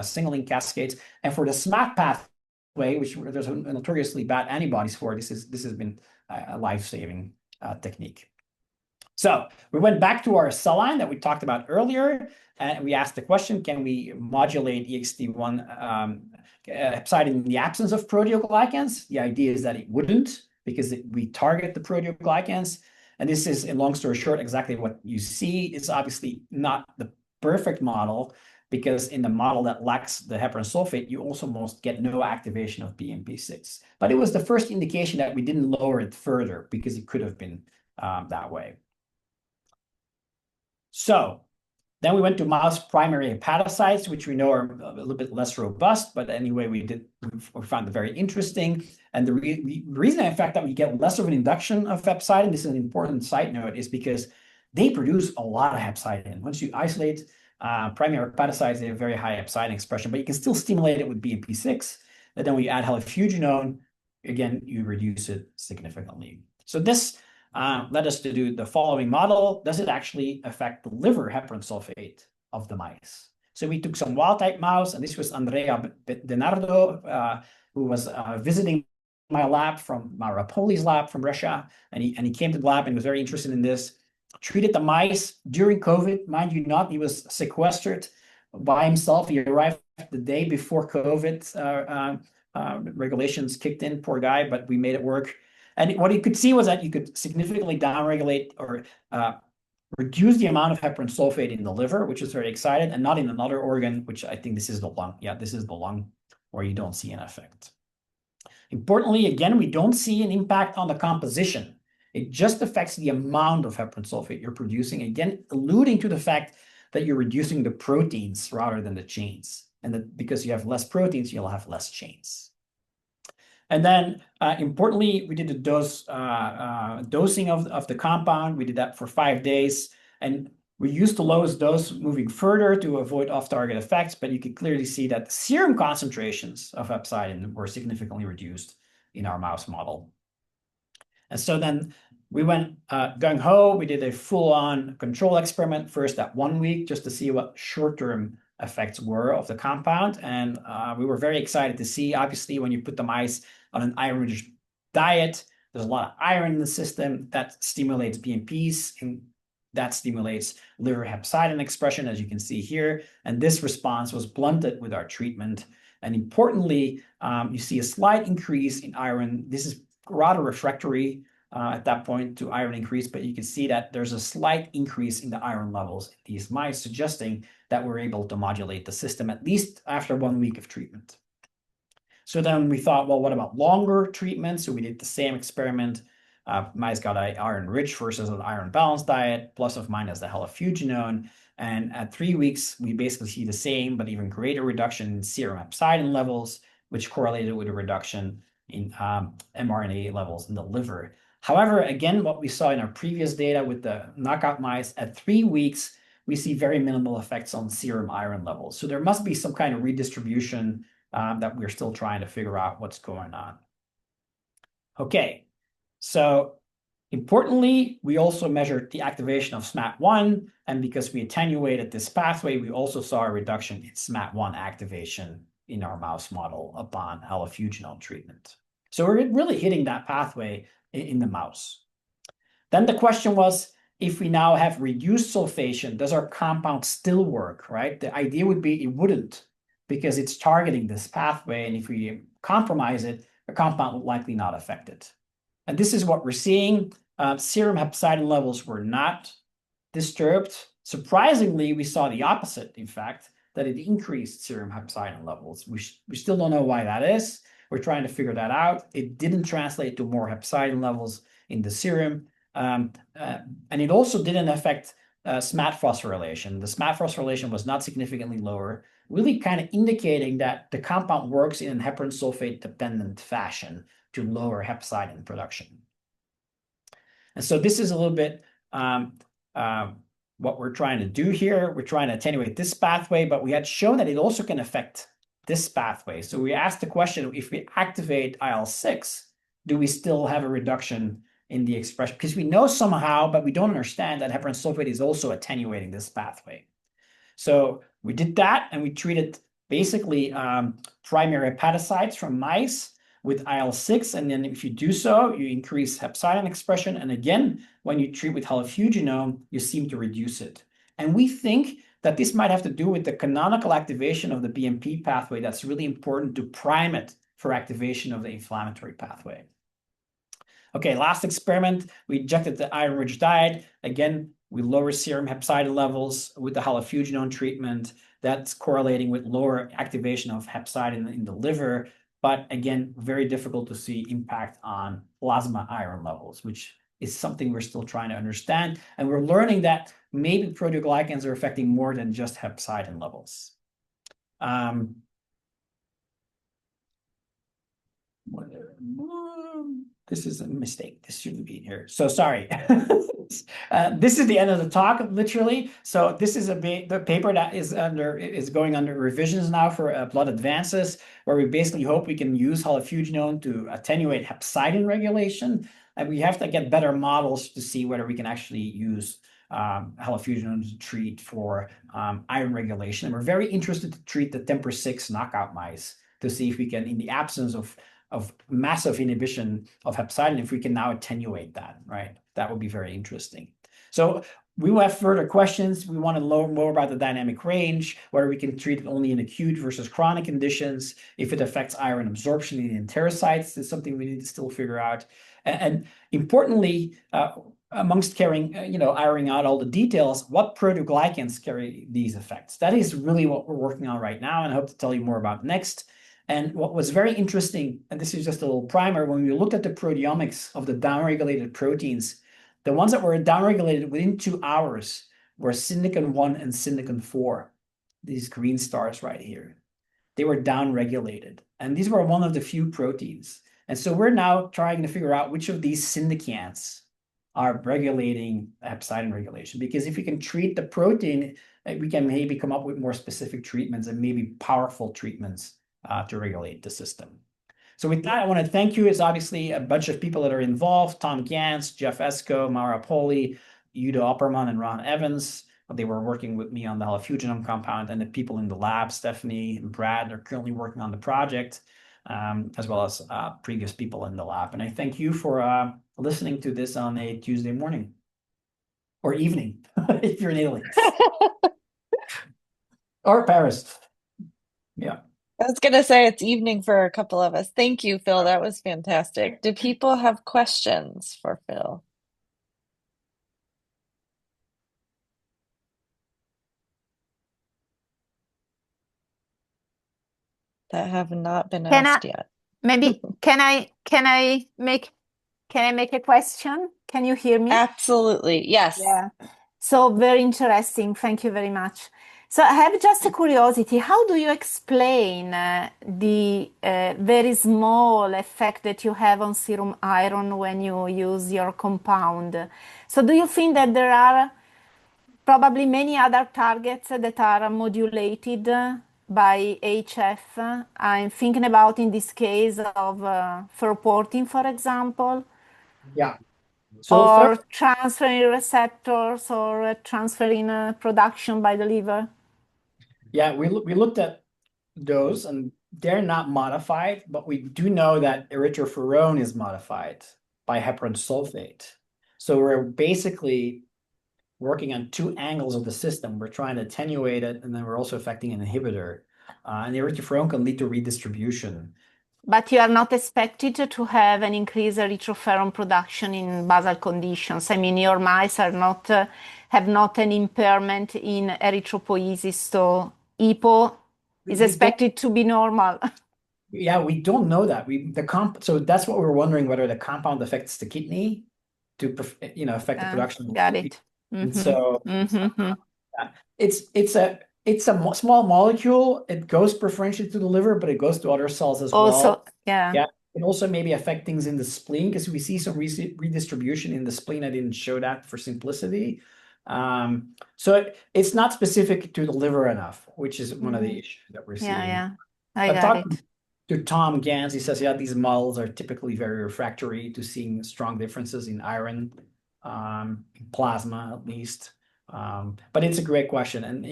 Speaker 2: signaling cascades. And for the SMAD pathway, which there's notoriously bad antibodies for, this has been a life-saving technique. So we went back to our cell line that we talked about earlier, and we asked the question, can we modulate EXT1 hepcidin in the absence of proteoglycans? The idea is that it wouldn't, because we target the proteoglycans. And this is, in long story short, exactly what you see. It's obviously not the perfect model, because in the model that lacks the heparan sulfate, you also almost get no activation of BMP6. But it was the first indication that we didn't lower it further, because it could have been that way. So Then we went to mouse primary hepatocytes, which we know are a little bit less robust, but anyway, we found it very interesting. And the reason, in fact, that we get less of an induction of hepcidin, this is an important side note, is because they produce a lot of hepcidin. Once you isolate primary hepatocytes, they have very high hepcidin expression, but you can still stimulate it with BMP6. And then when you add halofuginone, again, you reduce it significantly. So this led us to do the following model. Does it actually affect the liver heparan sulfate of the mice? So we took some wild-type mouse, and this was Andrea Denardo, who was visiting my lab from Mara Poli's lab from Russia, and he came to the lab and was very interested in this. Treated the mice during COVID, mind you not, he was sequestered by himself. He arrived the day before COVID regulations kicked in, poor guy, but we made it work. And what you could see was that you could significantly downregulate or reduce the amount of heparan sulfate in the liver, which is very exciting, and not in another organ, which I think this is the lung. Yeah, this is the lung where you don't see an effect. Importantly, again, we don't see an impact on the composition. It just affects the amount of heparan sulfate you're producing, again, alluding to the fact that you're reducing the proteins rather than the chains. And that because you have less proteins, you'll have less chains. And then, importantly, we did the dosing of the compound. We did that for 5 days, and we used the lowest dose moving further to avoid off-target effects. But you can clearly see that the serum concentrations of hepcidin were significantly reduced in our mouse model. And so then we went gung-ho. We did a full-on control experiment first at 1 week just to see what short-term effects were of the compound. And we were very excited to see, obviously, when you put the mice on an iron-rich diet, there's a lot of iron in the system that stimulates BMPs, and that stimulates liver hepcidin expression, as you can see here. And this response was blunted with our treatment. And importantly, you see a slight increase in iron. This is rather refractory at that point to iron increase, but you can see that there's a slight increase in the iron levels in these mice, suggesting that we're able to modulate the system at least after 1 week of treatment. So then we thought, well, what about longer treatment? So we did the same experiment. Mice got an iron-rich versus an iron-balanced diet, plus or minus the halofuginone. And at 3 weeks, we basically see the same, but even greater reduction in serum hepcidin levels, which correlated with a reduction in mRNA levels in the liver. However, again, what we saw in our previous data with the knockout mice, at 3 weeks, we see very minimal effects on serum iron levels. So there must be some kind of redistribution that we're still trying to figure out what's going on. Okay, so importantly, we also measured the activation of SMAT1, and because we attenuated this pathway, we also saw a reduction in SMAT1 activation in our mouse model upon halofuginone treatment. So we're really hitting that pathway in the mouse. Then the question was, if we now have reduced sulfation, does our compound still work, right? The idea would be it wouldn't, because it's targeting this pathway, and if we compromise it, the compound will likely not affect it. And this is what we're seeing. Serum hepcidin levels were not disturbed. Surprisingly, we saw the opposite, in fact, that it increased serum hepcidin levels. We still don't know why that is. We're trying to figure that out. It didn't translate to more hepcidin levels in the serum. And it also didn't affect SMAT phosphorylation. The SMAT phosphorylation was not significantly lower, really kind of indicating that the compound works in a heparan sulfate dependent fashion to lower hepcidin production. And so this is a little bit what we're trying to do here. We're trying to attenuate this pathway, but we had shown that it also can affect this pathway. So we asked the question, if we activate IL-6, do we still have a reduction in the expression? Because we know somehow, but we don't understand that heparan sulfate is also attenuating this pathway. So we did that, and we treated basically primary hepatocytes from mice with IL-6, and then if you do so, you increase hepcidin expression. And again, when you treat with halofuginone, you seem to reduce it. And we think that this might have to do with the canonical activation of the BMP pathway that's really important to prime it for activation of the inflammatory pathway. Okay, last experiment, we injected the iron-rich diet. Again, we lower serum hepcidin levels with the halofuginone treatment. That's correlating with lower activation of hepcidin in the liver. But again, very difficult to see impact on plasma iron levels, which is something we're still trying to understand. And we're learning that maybe proteoglycans are affecting more than just hepcidin levels. This is a mistake. This shouldn't be here. So sorry. This is the end of the talk, literally. So this is the paper that is going under revisions now for blood advances, where we basically hope we can use halofuginone to attenuate hepcidin regulation, and we have to get better models to see whether we can actually use halofuginone to treat for iron regulation. And we're very interested to treat the TMPRSS6 knockout mice to see if we can, in the absence of massive inhibition of hepcidin, if we can now attenuate that, right? That would be very interesting. So we will have further questions. We want to learn more about the dynamic range, whether we can treat it only in acute versus chronic conditions, if it affects iron absorption in enterocytes. That's something we need to still figure out. And importantly, amongst carrying, ironing out all the details, what proteoglycans carry these effects? That is really what we're working on right now, and I hope to tell you more about next. And what was very interesting, and this is just a little primer, when we looked at the proteomics of the downregulated proteins, the ones that were downregulated within 2 hours were syndicin-1 and syndicin-4, these green stars right here. They were downregulated, and these were one of the few proteins. And so we're now trying to figure out which of these syndicants are regulating hepcidin regulation, because if we can treat the protein, we can maybe come up with more specific treatments and maybe powerful treatments to regulate the system. So with that, I want to thank you. It's obviously a bunch of people that are involved: Tom Gantz, Jeff Esco, Mara Poli, Udo Opperman, and Ron Evans. They were working with me on the halofuginone compound, and the people in the lab, Stephanie and Brad, are currently working on the project, as well as previous people in the lab. And I thank you for listening to this on a Tuesday morning or evening, if you're in Italy or Paris. Yeah.
Speaker 1: I was going to say it's evening for a couple of us. Thank you, Phil. That was fantastic. Do people have questions for Phil? That have not been asked yet.
Speaker 5: Maybe can I make a question? Can you hear me?
Speaker 1: Absolutely. Yes.
Speaker 5: Yeah. So very interesting. Thank you very much. So I have just a curiosity. How do you explain the very small effect that you have on serum iron when you use your compound? So do you think that there are probably many other targets that are modulated by HF? I'm thinking about, in this case, of ferroportin, for example.
Speaker 2: Yeah. So
Speaker 5: or transferrin receptors, or transferrin production by the liver?
Speaker 2: Yeah, we looked at those, and they're not modified, but we do know that erythropoietin is modified by heparan sulfate. So we're basically working on two angles of the system. We're trying to attenuate it, and then we're also affecting an inhibitor. And the erythropoietin can lead to redistribution.
Speaker 5: But you are not expected to have an increased erythropoietin production in basal conditions. I mean, your mice are not have not an impairment in erythropoiesis, so EPO is expected to be normal.
Speaker 2: Yeah, we don't know that. So that's what we're wondering, whether the compound affects the kidney to affect the production.
Speaker 5: Got it.
Speaker 2: And so it's a small molecule. It goes preferentially to the liver, but it goes to other cells as well.
Speaker 5: Yeah.
Speaker 2: It also maybe affect things in the spleen, because we see some redistribution in the spleen. I didn't show that for simplicity. So it's not specific to the liver enough, which is one of the issues that we're seeing.
Speaker 5: Yeah, I got it.
Speaker 2: To Tom Gantz, he says, these models are typically very refractory to seeing strong differences in iron, plasma at least. But it's a great question, and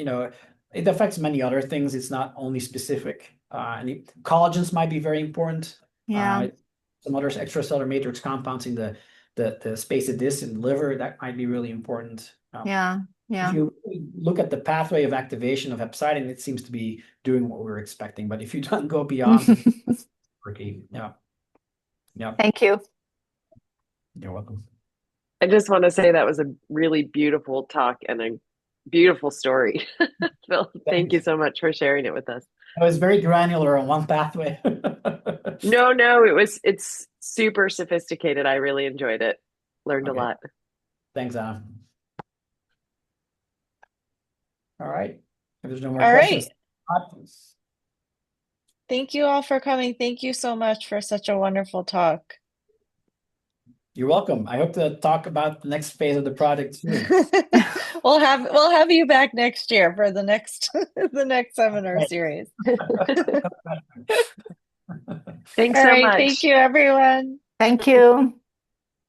Speaker 2: it affects many other things. It's not only specific. And collagens might be very important.
Speaker 5: Yeah.
Speaker 2: Some other extracellular matrix compounds in the space of this in the liver, that might be really important.
Speaker 5: Yeah.
Speaker 2: If you look at the pathway of activation of hepcidin, it seems to be doing what we're expecting. But if you don't go beyond, it's tricky. Yeah.
Speaker 5: Thank you.
Speaker 2: You're welcome.
Speaker 6: I just want to say that was a really beautiful talk and a beautiful story. Phil, thank you so much for sharing it with us.
Speaker 2: It was very granular on one pathway.
Speaker 6: No, it's super sophisticated. I really enjoyed it. Learned a lot.
Speaker 2: Thanks, Anna. All right. If there's no more
Speaker 1: All
Speaker 2: questions,
Speaker 1: right. Thank you all for coming. Thank you so much for such a wonderful talk.
Speaker 2: You're welcome. I hope to talk about the next phase of the project soon.
Speaker 1: We'll have you back next year for the next the next seminar series.
Speaker 6: Thanks
Speaker 1: All
Speaker 6: so
Speaker 1: right,
Speaker 6: much.
Speaker 1: thank you everyone.
Speaker 5: Thank you.